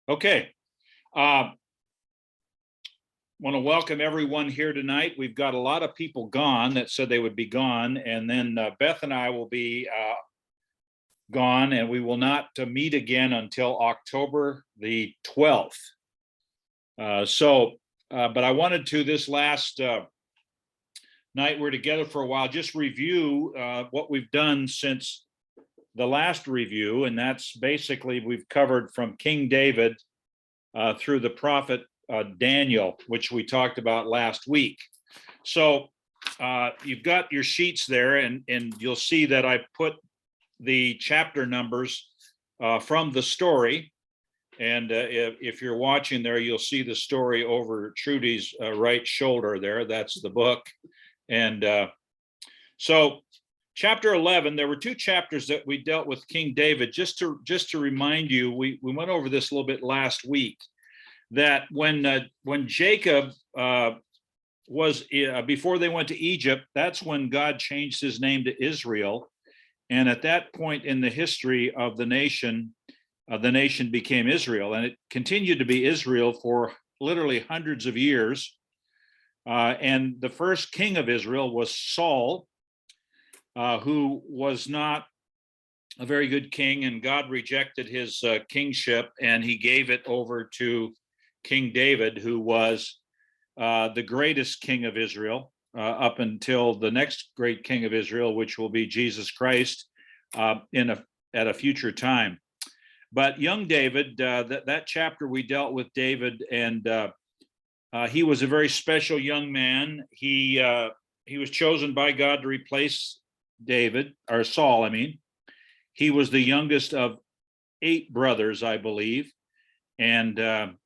Okay. Want to welcome everyone here tonight. We've got a lot of people gone that said they would be gone, and then Beth and I will be gone, and we will not meet again until October the 12th. But I wanted to, this last night we're together for a while, just review what we've done since the last review, and that's basically we've covered from King David through the prophet Daniel, which we talked about last week. So you've got your sheets there, and you'll see that I put the chapter numbers from the story. And if you're watching there, you'll see the story over Trudy's right shoulder there. That's the book. And so chapter 11, there were two chapters that we dealt with King David. Just to remind you, we went over this a little bit last week, that when Jacob was before they went to Egypt, that's when God changed his name to Israel. And at that point in the history of the nation became Israel, and it continued to be Israel for literally hundreds of years. And the first king of Israel was Saul, who was not a very good king, and God rejected his kingship, and he gave it over to King David, who was the greatest king of Israel up until the next great king of Israel, which will be Jesus Christ at a future time. But young David, that chapter we dealt with David, and he was a very special young man. He was chosen by God to replace Saul. I mean, he was the youngest of 8 brothers, I believe, and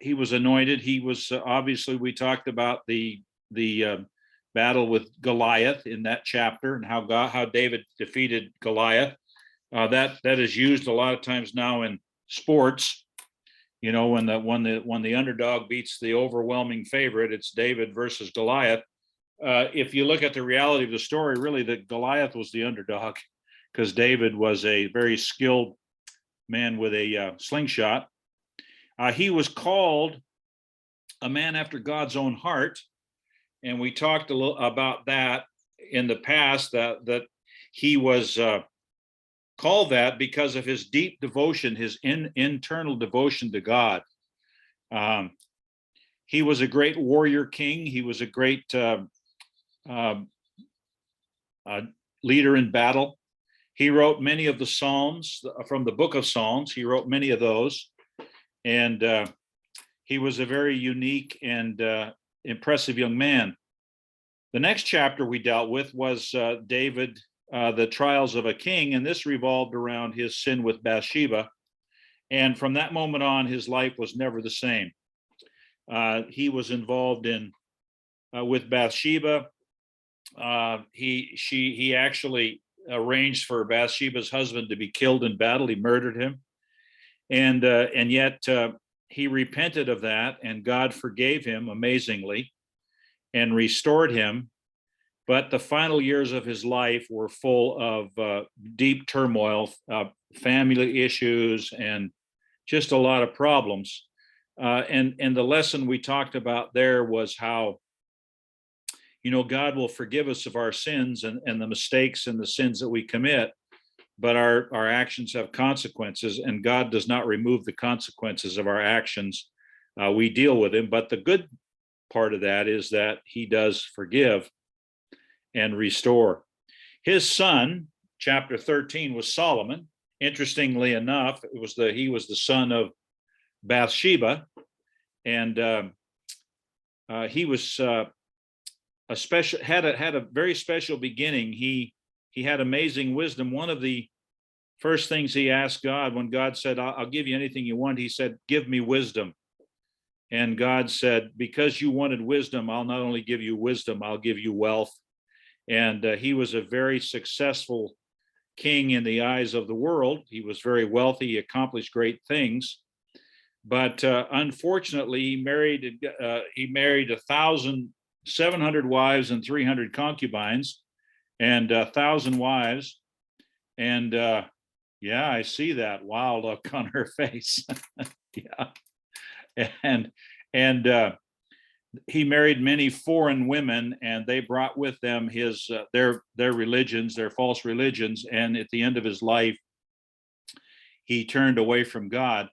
he was anointed. He was obviously, we talked about the battle with Goliath in that chapter, and how David defeated Goliath. That is used a lot of times now in sports. You know, when the underdog beats the overwhelming favorite, it's David versus Goliath. If you look at the reality of the story, really, the Goliath was the underdog, because David was a very skilled man with a slingshot. He was called a man after God's own heart, and we talked a little about that in the past, that he was called that because of his deep devotion, his internal devotion to God. He was a great warrior king. He was a great leader in battle. He wrote many of the Psalms from the book of Psalms. He wrote many of those. And he was a very unique and impressive young man. The next chapter we dealt with was David, the trials of a king, and this revolved around his sin with Bathsheba. And from that moment on, his life was never the same. He was involved with Bathsheba. He actually arranged for Bathsheba's husband to be killed in battle. He murdered him, and yet he repented of that, and God forgave him amazingly and restored him. But the final years of his life were full of deep turmoil, family issues, and just a lot of problems. And the lesson we talked about there was how, you know, God will forgive us of our sins and the mistakes and the sins that we commit, but our actions have consequences, and God does not remove the consequences of our actions. We deal with them, but the good part of that is that he does forgive and restore. His son, chapter 13, was Solomon. Interestingly enough, he was the son of Bathsheba, and he was had a very special beginning. He had amazing wisdom. One of the first things he asked God, when God said, I'll give you anything you want, he said, give me wisdom. And God said, because you wanted wisdom, I'll not only give you wisdom, I'll give you wealth. And he was a very successful king in the eyes of the world. He was very wealthy. He accomplished great things. But unfortunately, he married 1,700 wives and 300 concubines, and 1,000 wives. And yeah, I see that wow look on her face. Yeah. And he married many foreign women, and they brought with them his their religions, their false religions. And at the end of his life, he turned away from God.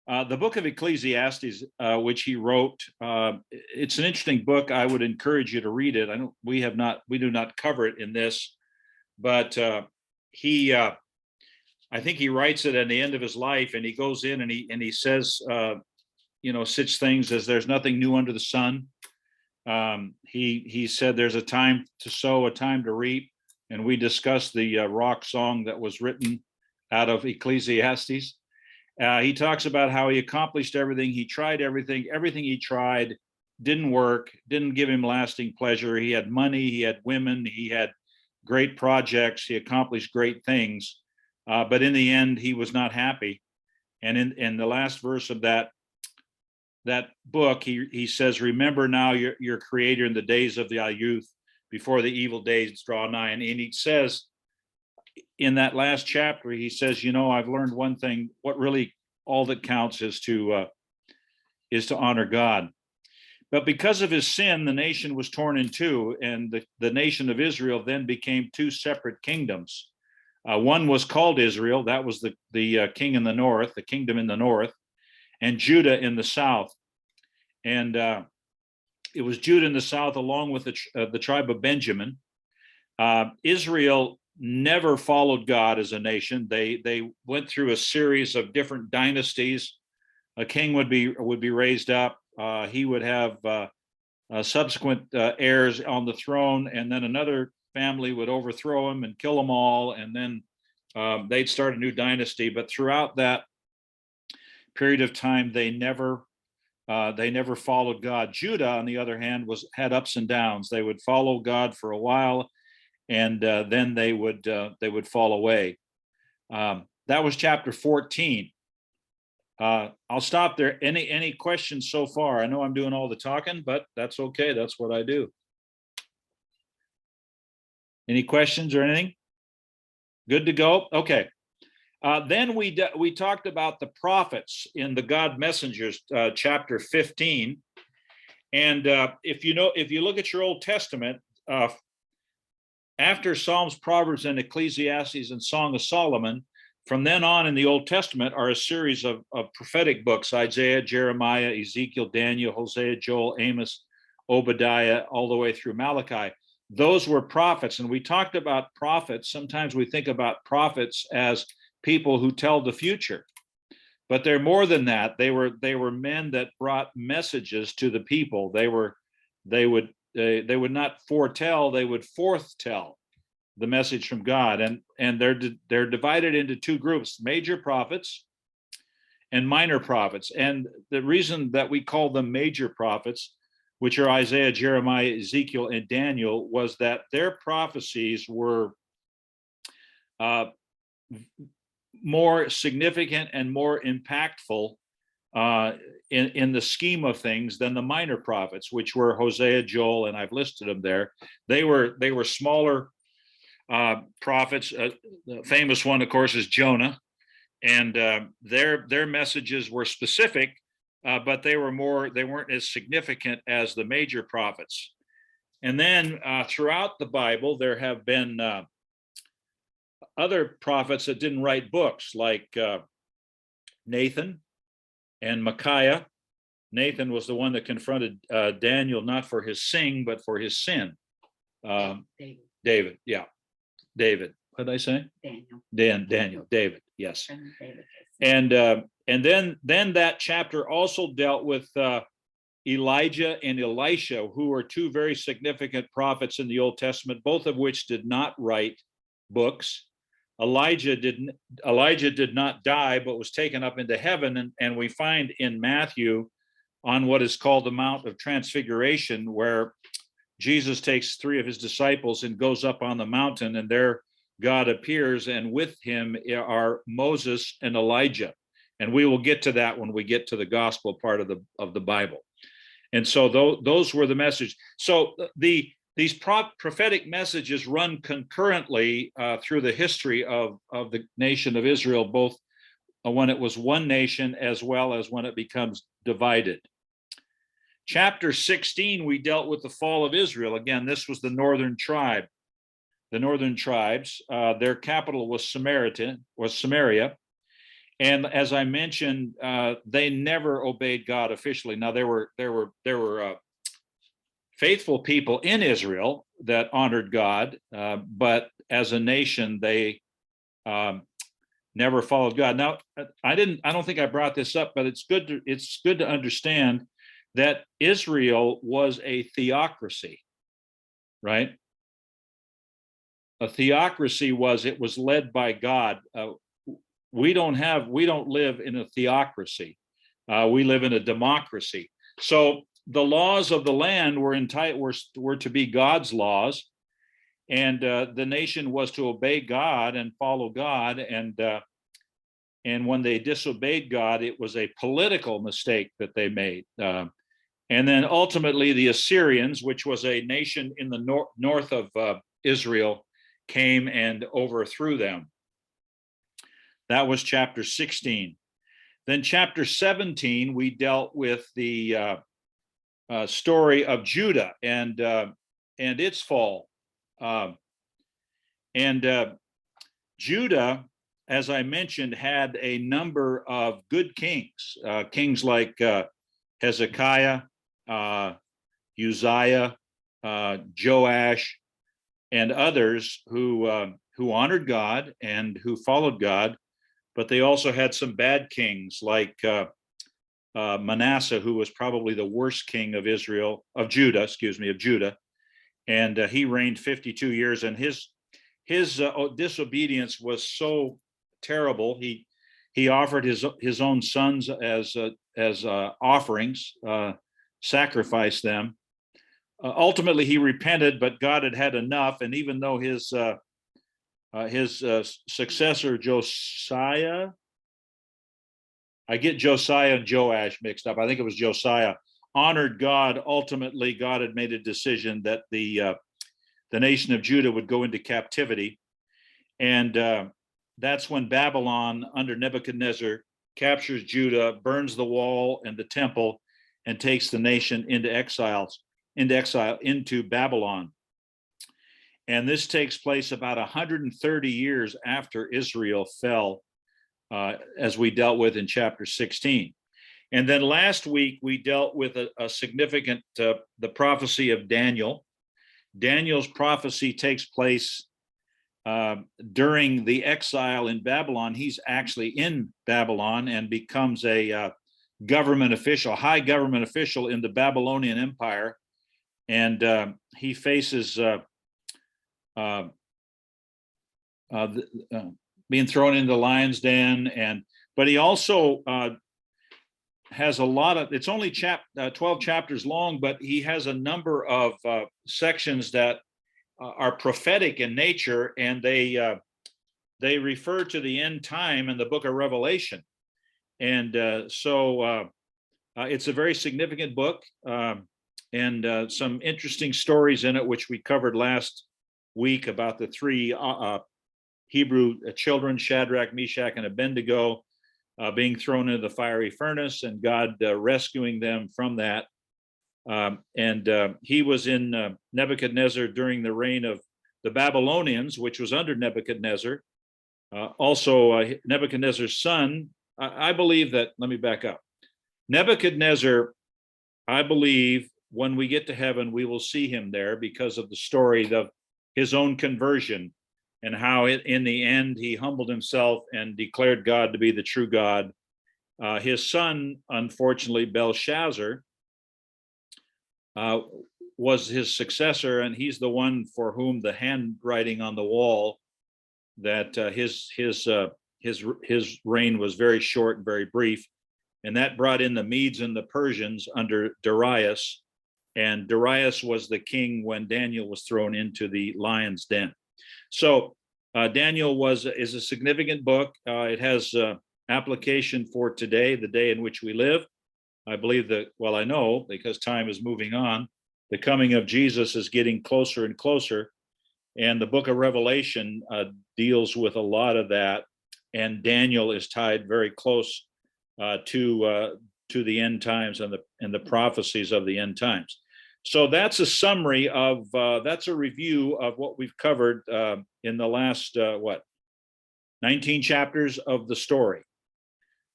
The book of Ecclesiastes, which he wrote, it's an interesting book. I would encourage you to read it. We do not cover it in this, but I think he writes it at the end of his life, and he goes in and he says, such things as there's nothing new under the sun. He said there's a time to sow, a time to reap, and we discussed the rock song that was written out of Ecclesiastes. He talks about how he accomplished everything. He tried everything. Everything he tried didn't work, didn't give him lasting pleasure. He had money, he had women, he had great projects, he accomplished great things. But in the end, he was not happy. And in the last verse of that book, he says, remember now your creator in the days of thy youth, before the evil days draw nigh. And he says, in that last chapter, he says, I've learned one thing. What really all that counts is to honor God. But because of his sin, the nation was torn in two, and the nation of Israel then became two separate kingdoms. One was called Israel. That was the king in the north, the kingdom in the north, and Judah in the south. And it was Judah in the south, along with the tribe of Benjamin. Israel never followed God as a nation. They went through a series of different dynasties. A king would be raised up. He would have subsequent heirs on the throne, and then another family would overthrow him and kill them all, and then they'd start a new dynasty. But throughout that period of time, they never followed God. Judah, on the other hand, had ups and downs. They would follow God for a while, and then they would fall away. That was chapter 14. I'll stop there. Any questions so far? I know I'm doing all the talking, but that's okay. That's what I do. Any questions or anything? Good to go? Okay. Then we talked about the prophets in the God Messengers, chapter 15. And if you look at your Old Testament, after Psalms, Proverbs, and Ecclesiastes and Song of Solomon, from then on in the Old Testament are a series of prophetic books: Isaiah, Jeremiah, Ezekiel, Daniel, Hosea, Joel, Amos, Obadiah, all the way through Malachi. Those were prophets. And we talked about prophets. Sometimes we think about prophets as people who tell the future, but they're more than that. They were men that brought messages to the people. They would not foretell, they would forthtell the message from God. And they're divided into two groups: major prophets and minor prophets. And the reason that we call them major prophets, which are Isaiah, Jeremiah, Ezekiel, and Daniel, was that their prophecies were more significant and more impactful in the scheme of things than the minor prophets, which were Hosea, Joel, and I've listed them there. They were smaller prophets. The famous one, of course, is Jonah, and their messages were specific, but they weren't as significant as the major prophets. And then throughout the Bible, there have been other prophets that didn't write books, like Nathan and Micaiah. Nathan was the one that confronted Daniel, not for his sin, but for his sin. David, yeah. David. What did I say? Daniel. David. Yes. And then that chapter also dealt with Elijah and Elisha, who are two very significant prophets in the Old Testament, both of which did not write books. Elijah did not die, but was taken up into heaven. And we find in Matthew, on what is called the Mount of Transfiguration, where Jesus takes three of his disciples and goes up on the mountain, and there God appears, and with him are Moses and Elijah. And we will get to that when we get to the gospel part of the Bible. And so those were the message. So these prophetic messages run concurrently through the history of the nation of Israel, both when it was one nation as well as when it becomes divided. Chapter 16, we dealt with the fall of Israel. Again, this was the northern tribe. The northern tribes, their capital was Samaria. And as I mentioned, they never obeyed God officially. Now there were faithful people in Israel that honored God, but as a nation, they never followed God. Now, I don't think I brought this up, but it's good to understand that Israel was a theocracy, right? A theocracy it was led by God. We don't live in a theocracy. We live in a democracy. So the laws of the land were to be God's laws, and the nation was to obey God and follow God. And when they disobeyed God, it was a political mistake that they made. And then ultimately, the Assyrians, which was a nation in the north of Israel, came and overthrew them. That was chapter 16. Then chapter 17, we dealt with the story of Judah and its fall. Judah, as I mentioned, had a number of good kings, kings like Hezekiah, Uzziah, Joash, and others who honored God and who followed God. But they also had some bad kings like Manasseh, who was probably the worst king of Judah, and he reigned 52 years. And his disobedience was so terrible. He offered his own sons as offerings, sacrificed them. Ultimately, he repented, but God had enough. And even though his successor Josiah, I get Josiah and Joash mixed up. I think it was Josiah, honored God. Ultimately, God had made a decision that the nation of Judah would go into captivity, and that's when Babylon, under Nebuchadnezzar, captures Judah, burns the wall and the temple, and takes the nation into exile into Babylon. And this takes place about 130 years after Israel fell, as we dealt with in chapter 16. And then last week, we dealt with a significant, the prophecy of Daniel. Daniel's prophecy takes place during the exile in Babylon. He's actually in Babylon and becomes a government official, high government official in the Babylonian Empire. And he faces being thrown into the lion's den, but he also has a lot of. It's only 12 chapters long, but he has a number of sections that are prophetic in nature, and they refer to the end time in the book of Revelation, and so it's a very significant book, and some interesting stories in it, which we covered last week about the three Hebrew children, Shadrach, Meshach, and Abednego, being thrown into the fiery furnace, and God rescuing them from that. And he was in Nebuchadnezzar during the reign of the Babylonians, which was under Nebuchadnezzar. Also, Nebuchadnezzar's son, I believe that, let me back up. Nebuchadnezzar, I believe when we get to heaven, we will see him there because of the story of his own conversion and how in the end he humbled himself and declared God to be the true God. His son, unfortunately, Belshazzar, was his successor, and he's the one for whom the handwriting on the wall that his reign was very short and very brief, and that brought in the Medes and the Persians under Darius. And Darius was the king when Daniel was thrown into the lion's den. So Daniel is a significant book. It has application for today, the day in which we live. I believe that, well, I know because time is moving on, the coming of Jesus is getting closer and closer. And the book of Revelation deals with a lot of that. and Daniel is tied very close to the end times and the prophecies of the end times. So that's a summary of that's a review of what we've covered in the last 19 chapters of the story.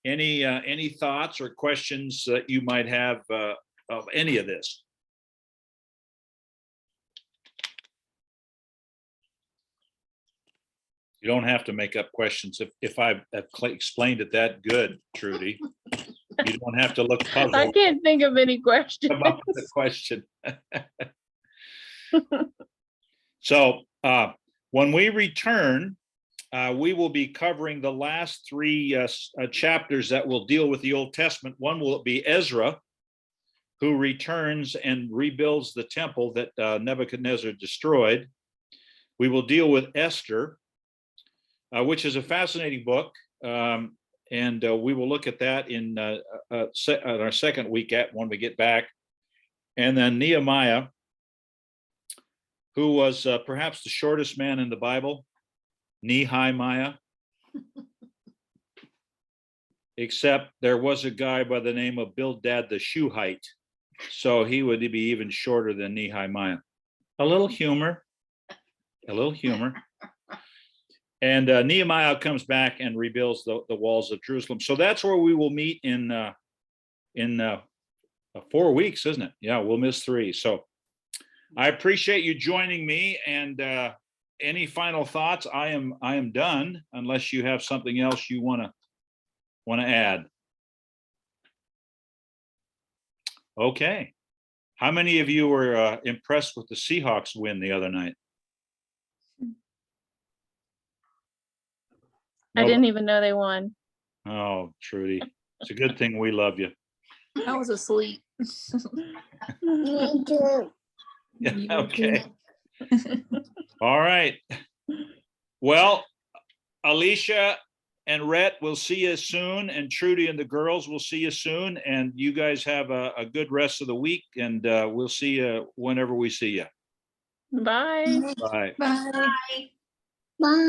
Any thoughts or questions that you might have of any of this? You don't have to make up questions if I've explained it that good, Trudy. You don't have to look puzzled. I can't think of any questions about the question. So when we return, we will be covering the last three chapters that will deal with the Old Testament. One will be Ezra, who returns and rebuilds the temple that Nebuchadnezzar destroyed. We will deal with Esther, which is a fascinating book. And we will look at that in our second week when we get back. And then Nehemiah, who was perhaps the shortest man in the Bible, Nehemiah. Except there was a guy by the name of Bildad the Shuhite. So he would be even shorter than Nehemiah. A little humor. And Nehemiah comes back and rebuilds the walls of Jerusalem. So that's where we will meet in 4 weeks, isn't it? Yeah, we'll miss 3. So I appreciate you joining me. And any final thoughts? I am done, unless you have something else you want to add. Okay. How many of you were impressed with the Seahawks win the other night? I didn't even know they won. Oh, Trudy, it's a good thing we love you. I was asleep. Yeah, okay. All right. Well, Alicia and Rhett, we'll see you soon. And Trudy and the girls, we'll see you soon. And you guys have a good rest of the week. And we'll see you whenever we see you. Bye. Bye. Bye. Bye.